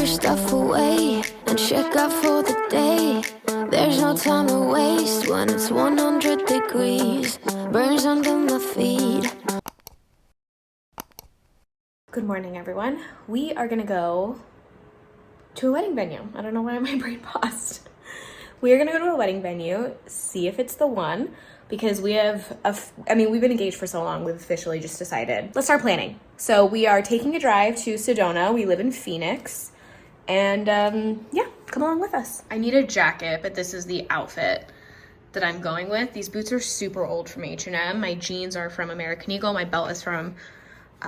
your stuff away and check out for the day. There's no time to waste when it's 100 degrees. Burns under my feet. Good morning, everyone. We are gonna go to a wedding venue. I don't know why my brain paused. We are gonna go to a wedding venue, see if it's the one, because we have, we've been engaged for so long, we've officially just decided, let's start planning. So we are taking a drive to Sedona. We live in Phoenix. And yeah, come along with us. I need a jacket, but this is the outfit that I'm going with. These boots are super old from H&M. My jeans are from American Eagle. My belt is from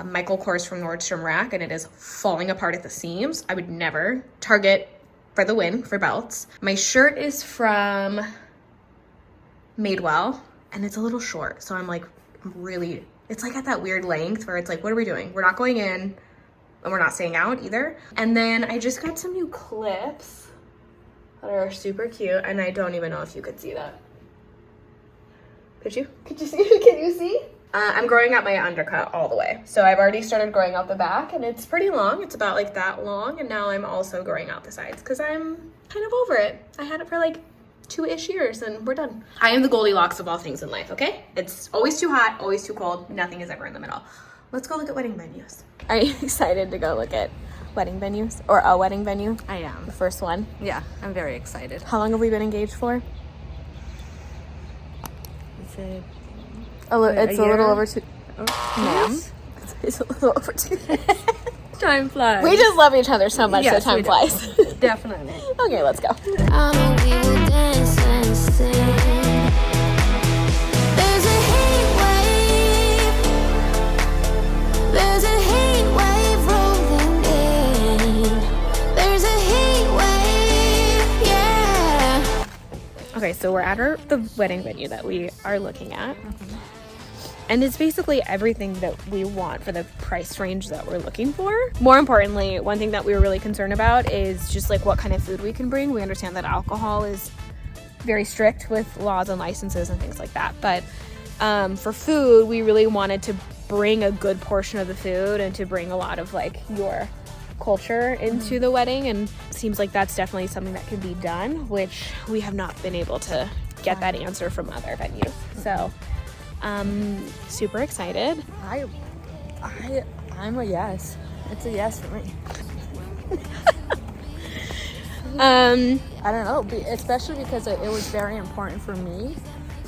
Michael Kors from Nordstrom Rack, and it is falling apart at the seams. I would never. Target for the win for belts. My shirt is from Madewell, and it's a little short, so I'm like really, it's like at that weird length where it's like, what are we doing? We're not going in, and we're not staying out either. And then I just got some new clips that are super cute, and I don't even know if you could see that. Could you? Could you see? Can you see? I'm growing out my undercut all the way. So I've already started growing out the back, and it's pretty long. It's about like that long, and now I'm also growing out the sides because I'm kind of over it. I had it for like 2-ish years and we're done. I am the Goldilocks of all things in life, okay? It's always too hot, always too cold. Nothing is ever in the middle. Let's go look at wedding venues. Are you excited to go look at wedding venues or a wedding venue? I am. The first one? Yeah, I'm very excited. How long have we been engaged for? Is it It's a little over 2. Ma'am? It's a little over 2. Time flies. We just love each other so much Yes, that time we do. flies. Definitely. Okay, let's go. I know we will dance and sing. There's a heat wave. There's a heat wave rolling in. There's a heat wave, yeah. Okay, so we're at the wedding venue that we are looking at. And it's basically everything that we want for the price range that we're looking for. More importantly, one thing that we were really concerned about is just like what kind of food we can bring. We understand that alcohol is very strict with laws and licenses and things like that. But for food, we really wanted to bring a good portion of the food and to bring a lot of like your culture into the wedding. And it seems like that's definitely something that can be done, which we have not been able to get that answer from other venues. So super excited. I'm a yes. It's a yes for me. I don't know, especially because it was very important for me.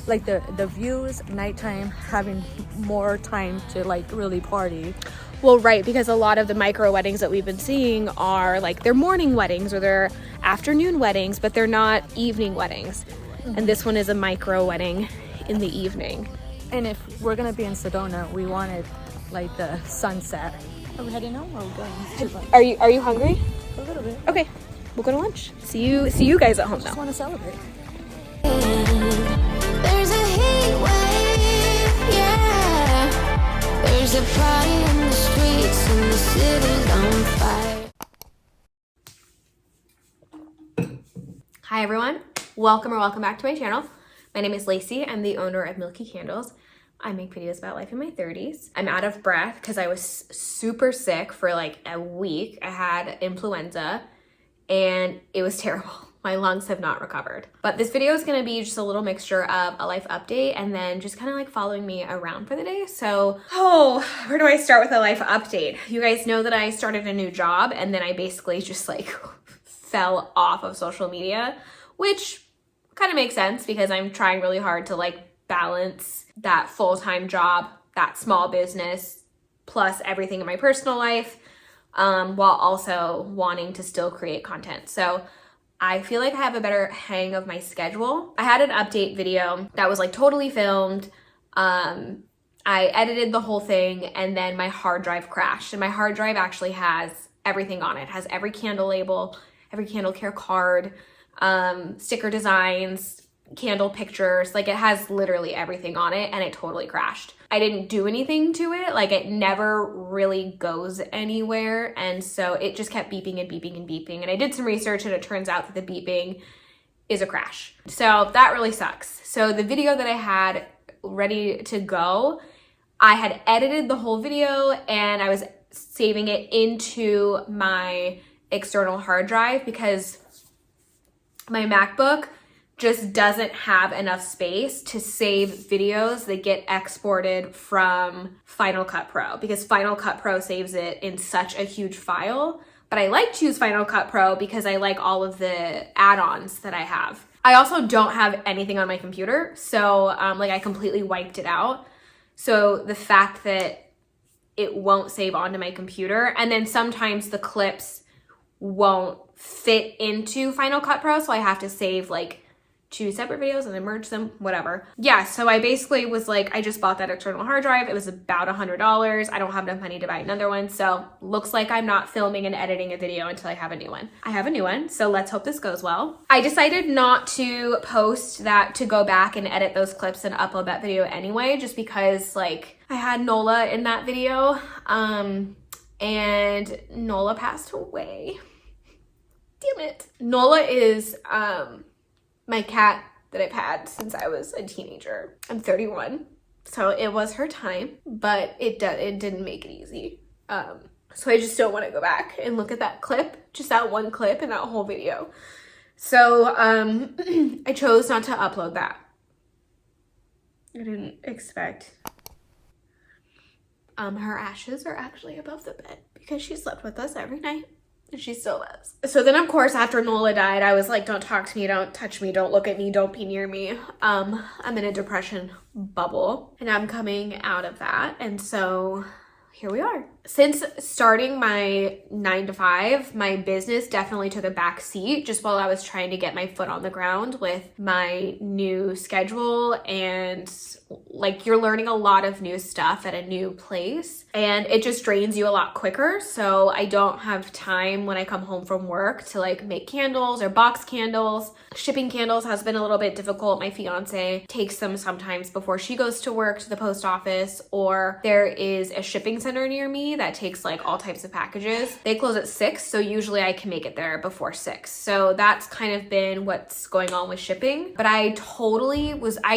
Like the views, nighttime, having more time to like really party. Well, right, because a lot of the micro weddings that we've been seeing are like they're morning weddings or they're afternoon weddings, but they're not evening weddings. And this one is a micro wedding in the evening. And if we're gonna be in Sedona, we wanted like the sunset. Are we heading home or are we going to lunch? Are you hungry? A little bit. Okay, we'll go to lunch. See you guys at home Just though. want to celebrate. There's a heat wave, yeah. There's a party in the streets and the city's on fire. Hi everyone, welcome back to my channel. My name is Lacey. I'm the owner of Milky Candles. I make videos about life in my 30s. I'm out of breath because I was super sick for like a week. I had influenza and it was terrible. My lungs have not recovered. But this video is gonna be just a little mixture of a life update and then just kind of like following me around for the day. So, where do I start with a life update? You guys know that I started a new job and then I basically just like fell off of social media, which kind of makes sense because I'm trying really hard to like balance that full-time job, that small business, plus everything in my personal life, while also wanting to still create content. So I feel like I have a better hang of my schedule. I had an update video that was like totally filmed. I edited the whole thing and then my hard drive crashed. And my hard drive actually has everything on it. It has every candle label, every candle care card, sticker designs, candle pictures, like it has literally everything on it and it totally crashed. I didn't do anything to it, like it never really goes anywhere, and so it just kept beeping and beeping and beeping, and I did some research and it turns out that the beeping is a crash. So that really sucks. So the video that I had ready to go, I had edited the whole video and I was saving it into my external hard drive because my MacBook just doesn't have enough space to save videos that get exported from Final Cut Pro, because Final Cut Pro saves it in such a huge file. But I like to use Final Cut Pro because I like all of the add-ons that I have. I also don't have anything on my computer, so like I completely wiped it out. So the fact that it won't save onto my computer, and then sometimes the clips won't fit into Final Cut Pro, so I have to save like 2 separate videos and then merge them, whatever. Yeah, so I basically was like, I just bought that external hard drive. It was about $100. I don't have enough money to buy another one, so looks like I'm not filming and editing a video until I have a new one. I have a new one, so let's hope this goes well. I decided not to post that, to go back and edit those clips and upload that video anyway, just because like I had Nola in that video, and Nola passed away. Damn it. Nola is my cat that I've had since I was a teenager. I'm 31, so it was her time, but it didn't make it easy. So I just don't want to go back and look at that clip, just that one clip in that whole video. So I chose not to upload that. I didn't expect. Her ashes are actually above the bed because she slept with us every night. And she still lives. So then, of course, after Nola died, I was like, don't talk to me, don't touch me, don't look at me, don't be near me. I'm in a depression bubble, and I'm coming out of that. And so here we are. Since starting my 9 to 5, my business definitely took a back seat just while I was trying to get my foot on the ground with my new schedule. And like, you're learning a lot of new stuff at a new place, and it just drains you a lot quicker. So I don't have time when I come home from work to like make candles or box candles. Shipping candles has been a little bit difficult. My fiance takes them sometimes before she goes to work to the post office, or there is a shipping center near me that takes like all types of packages. They close at 6, so usually I can make it there before 6. So that's kind of been what's going on with shipping. But I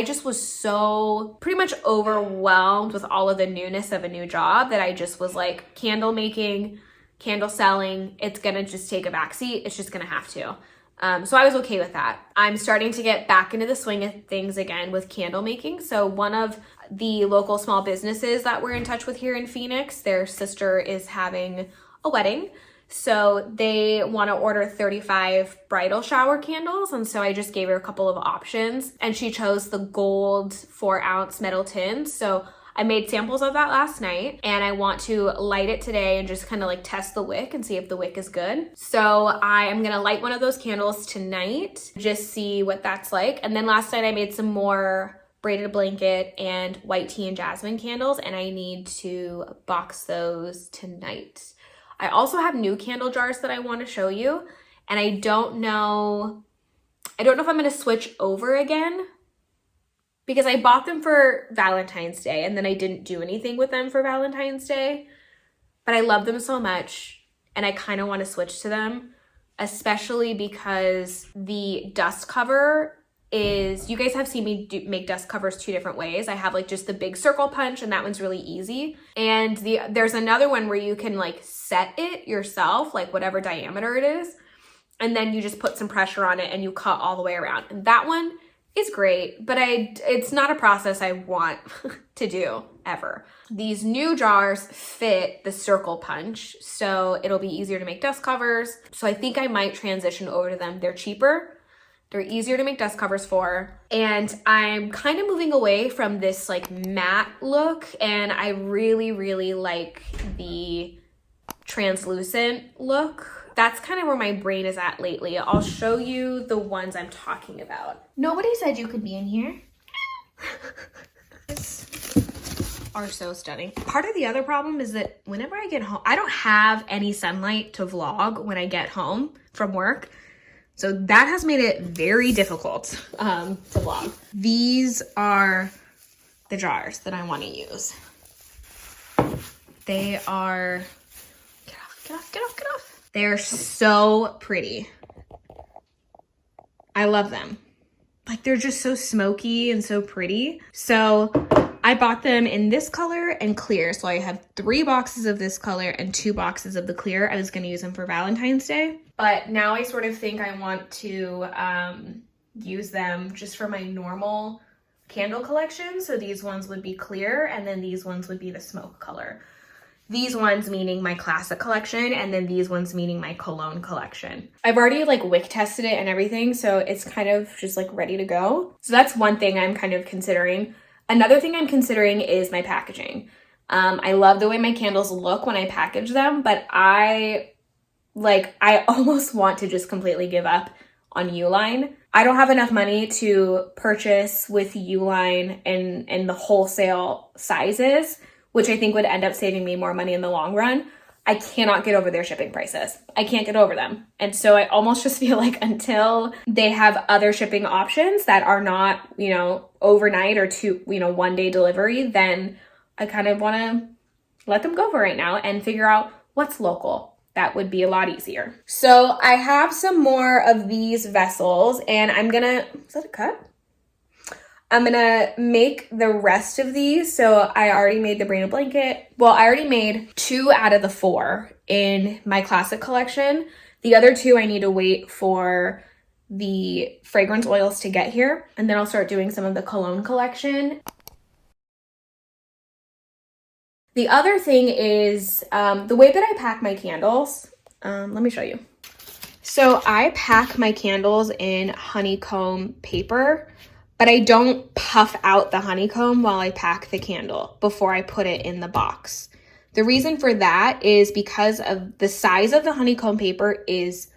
just was so pretty much overwhelmed with all of the newness of a new job that I just was like, candle making, candle selling, it's gonna just take a backseat. It's just gonna have to. So I was okay with that. I'm starting to get back into the swing of things again with candle making. So one of the local small businesses that we're in touch with here in Phoenix, their sister is having a wedding. So they want to order 35 bridal shower candles. And so I just gave her a couple of options, and she chose the gold 4-ounce metal tins. So I made samples of that last night, and I want to light it today and just kind of like test the wick and see if the wick is good. So I am gonna light one of those candles tonight, just see what that's like. And then last night I made some more braided blanket and white tea and jasmine candles, and I need to box those tonight. I also have new candle jars that I want to show you, and I don't know if I'm gonna switch over again, because I bought them for Valentine's Day and then I didn't do anything with them for Valentine's Day. But I love them so much, and I kind of want to switch to them, especially because the dust cover is, you guys have seen me make dust covers 2 different ways. I have like just the big circle punch, and that one's really easy. And there's another one where you can like set it yourself, like whatever diameter it is. And then you just put some pressure on it and you cut all the way around. And that one is great, but it's not a process I want to do ever. These new jars fit the circle punch, so it'll be easier to make dust covers. So I think I might transition over to them. They're cheaper, they're easier to make dust covers for, and I'm kind of moving away from this like matte look, and I really, really like the translucent look. That's kind of where my brain is at lately. I'll show you the ones I'm talking about. Nobody said you could be in here. Are so stunning. Part of the other problem is that whenever I get home, I don't have any sunlight to vlog when I get home from work. So that has made it very difficult to vlog. These are the jars that I want to use. They are, get off. They're so pretty. I love them. Like, they're just so smoky and so pretty. So I bought them in this color and clear. So I have 3 boxes of this color and 2 boxes of the clear. I was going to use them for Valentine's Day. But now I sort of think I want to use them just for my normal candle collection. So these ones would be clear, and then these ones would be the smoke color. These ones meaning my classic collection, and then these ones meaning my cologne collection. I've already like wick tested it and everything, so it's kind of just like ready to go. So that's one thing I'm kind of considering. Another thing I'm considering is my packaging. I love the way my candles look when I package them, but I almost want to just completely give up on Uline. I don't have enough money to purchase with Uline in the wholesale sizes, which I think would end up saving me more money in the long run. I cannot get over their shipping prices. I can't get over them. And so I almost just feel like until they have other shipping options that are not, you know, overnight or 1 day delivery, then I kind of want to let them go for right now and figure out what's local. That would be a lot easier. So I have some more of these vessels, and I'm gonna, is that a cut? I'm gonna make the rest of these. So I already made the Brina blanket. Well, I already made 2 out of the 4 in my classic collection. The other 2 I need to wait for the fragrance oils to get here, and then I'll start doing some of the cologne collection. The other thing is the way that I pack my candles. Let me show you. So I pack my candles in honeycomb paper, but I don't puff out the honeycomb while I pack the candle before I put it in the box. The reason for that is because of the size of the honeycomb paper is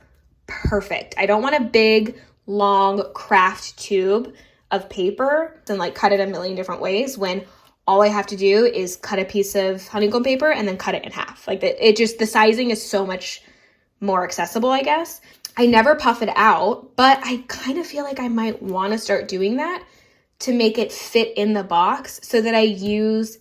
perfect. I don't want a big, long craft tube of paper and like cut it a million different ways when all I have to do is cut a piece of honeycomb paper and then cut it in half. Like the sizing is so much more accessible, I guess. I never puff it out, but I kind of feel like I might want to start doing that to make it fit in the box so that I use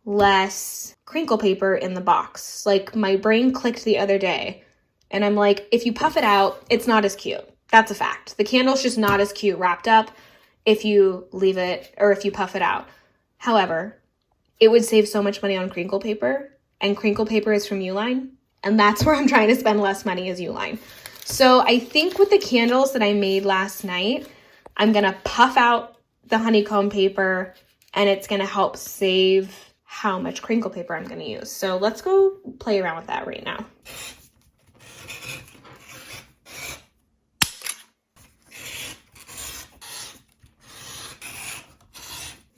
less crinkle paper in the box. Like my brain clicked the other day and I'm like, if you puff it out, it's not as cute. That's a fact. The candle's just not as cute wrapped up if you leave it or if you puff it out. However, it would save so much money on crinkle paper, and crinkle paper is from Uline, and that's where I'm trying to spend less money is Uline. So I think with the candles that I made last night, I'm gonna puff out the honeycomb paper, and it's gonna help save how much crinkle paper I'm gonna use. So let's go play around with that right now.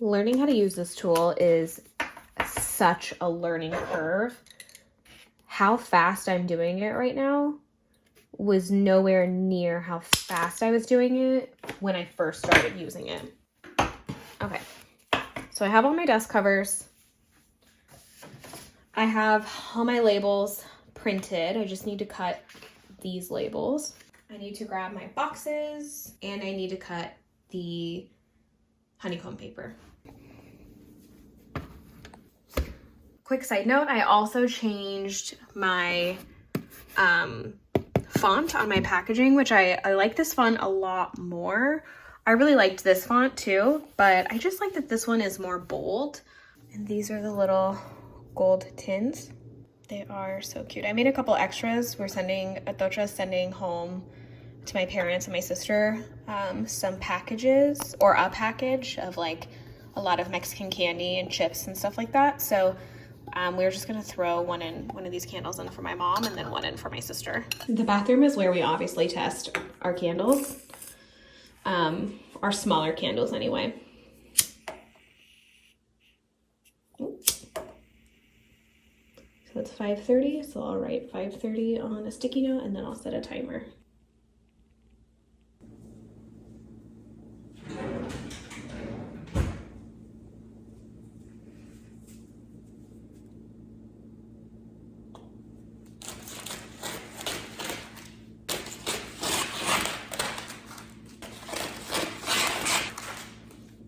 Learning how to use this tool is such a learning curve. How fast I'm doing it right now was nowhere near how fast I was doing it when I first started using it. Okay, so I have all my dust covers. I have all my labels printed. I just need to cut these labels. I need to grab my boxes and I need to cut the honeycomb paper. Quick side note, I also changed my font on my packaging, which I like this font a lot more. I really liked this font too, but I just like that this one is more bold. And these are the little gold tins. They are so cute. I made a couple extras. Atocha's sending home to my parents and my sister some packages, or a package of like a lot of Mexican candy and chips and stuff like that. So we were just gonna throw one of these candles in for my mom and then one in for my sister. The bathroom is where we obviously test our candles, our smaller candles anyway. Oops. So it's 5:30, so I'll write 5:30 on a sticky note and then I'll set a timer.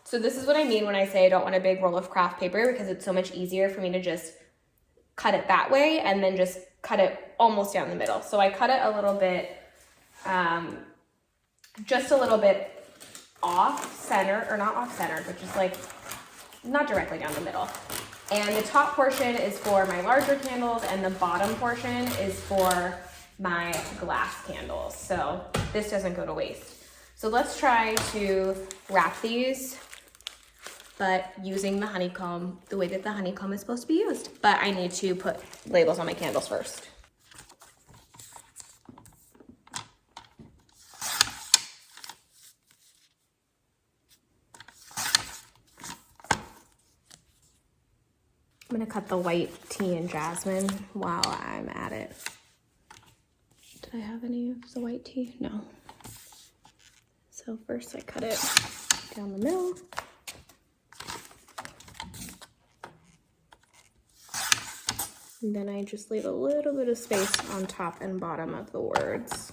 So this is what I mean when I say I don't want a big roll of craft paper, because it's so much easier for me to just cut it that way and then just cut it almost down the middle. So I cut it a little bit, just a little bit off center, or not off center, but just like not directly down the middle. And the top portion is for my larger candles and the bottom portion is for my glass candles. So this doesn't go to waste. So let's try to wrap these, but using the honeycomb the way that the honeycomb is supposed to be used. But I need to put labels on my candles first. I'm gonna cut the white tea and jasmine while I'm at it. Did I have any of the white tea? No. So first I cut it down the middle. And then I just leave a little bit of space on top and bottom of the words.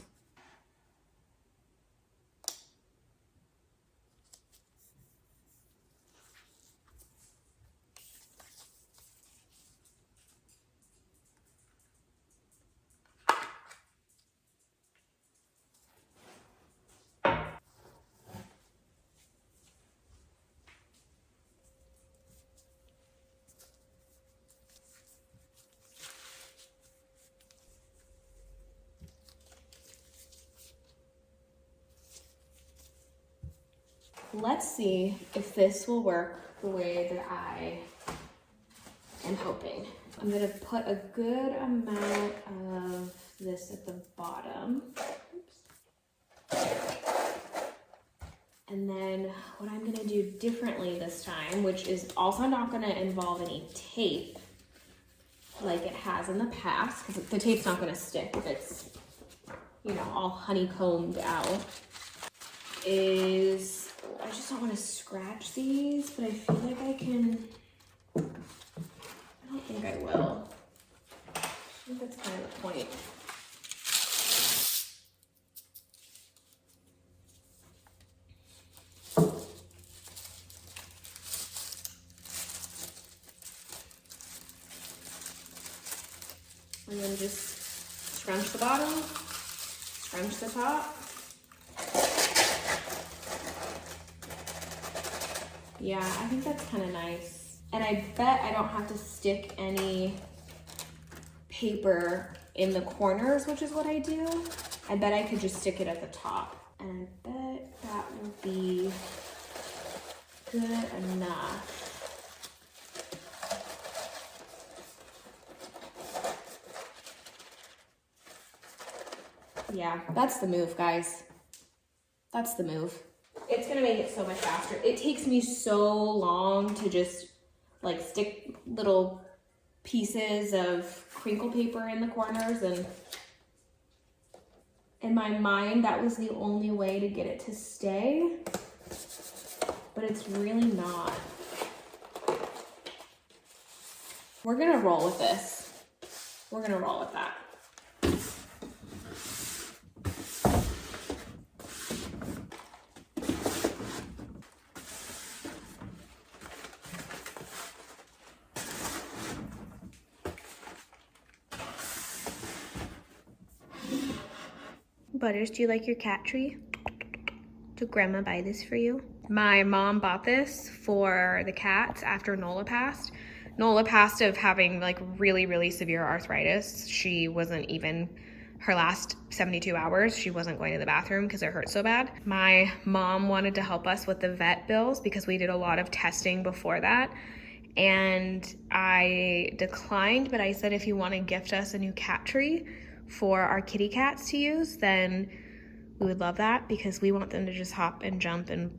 Let's see if this will work the way that I am hoping. I'm gonna put a good amount of this at the bottom. Oops. And then what I'm gonna do differently this time, which is also not gonna involve any tape like it has in the past, because the tape's not gonna stick if it's, you know, all honeycombed out, is I just don't want to scratch these, but I feel like I can. I don't think I will. I think that's kind of the point. And then just scrunch the bottom, scrunch the top. Yeah, I think that's kind of nice. And I bet I don't have to stick any paper in the corners, which is what I do. I bet I could just stick it at the top. And I bet that will be good enough. Yeah, that's the move, guys. That's the move. It's gonna make it so much faster. It takes me so long to just like stick little pieces of crinkle paper in the corners, and in my mind that was the only way to get it to stay, but it's really not. We're gonna roll with this. We're gonna roll with that. Butters, do you like your cat tree? Did Grandma buy this for you? My mom bought this for the cats after Nola passed. Nola passed of having like really, really severe arthritis. She wasn't even, her last 72 hours, she wasn't going to the bathroom because it hurt so bad. My mom wanted to help us with the vet bills because we did a lot of testing before that. And I declined, but I said, if you want to gift us a new cat tree for our kitty cats to use, then we would love that, because we want them to just hop and jump and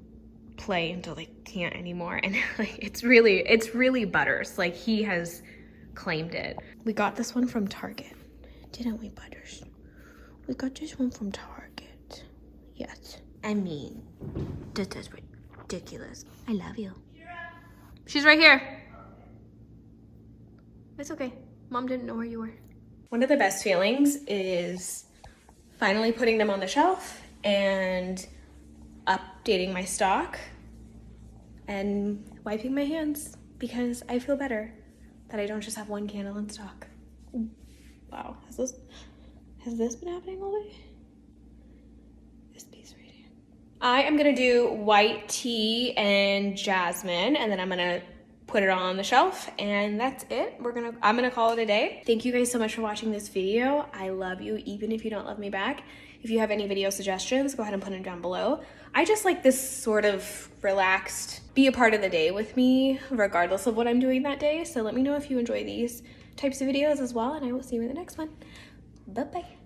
play until they can't anymore. And like it's really Butters. Like, he has claimed it. We got this one from Target, didn't we, Butters? We got this one from Target. Yes. I mean, this is ridiculous. I love you. She's right here. It's okay. Mom didn't know where you were. One of the best feelings is finally putting them on the shelf and updating my stock and wiping my hands, because I feel better that I don't just have one candle in stock. Wow, has this been happening all day? This piece right here. I am gonna do white tea and jasmine, and then I'm gonna put it all on the shelf, and that's it. I'm gonna call it a day. Thank you guys so much for watching this video. I love you even if you don't love me back. If you have any video suggestions, go ahead and put them down below. I just like this sort of relaxed, be a part of the day with me regardless of what I'm doing that day. So let me know if you enjoy these types of videos as well, and I will see you in the next one. Bye bye.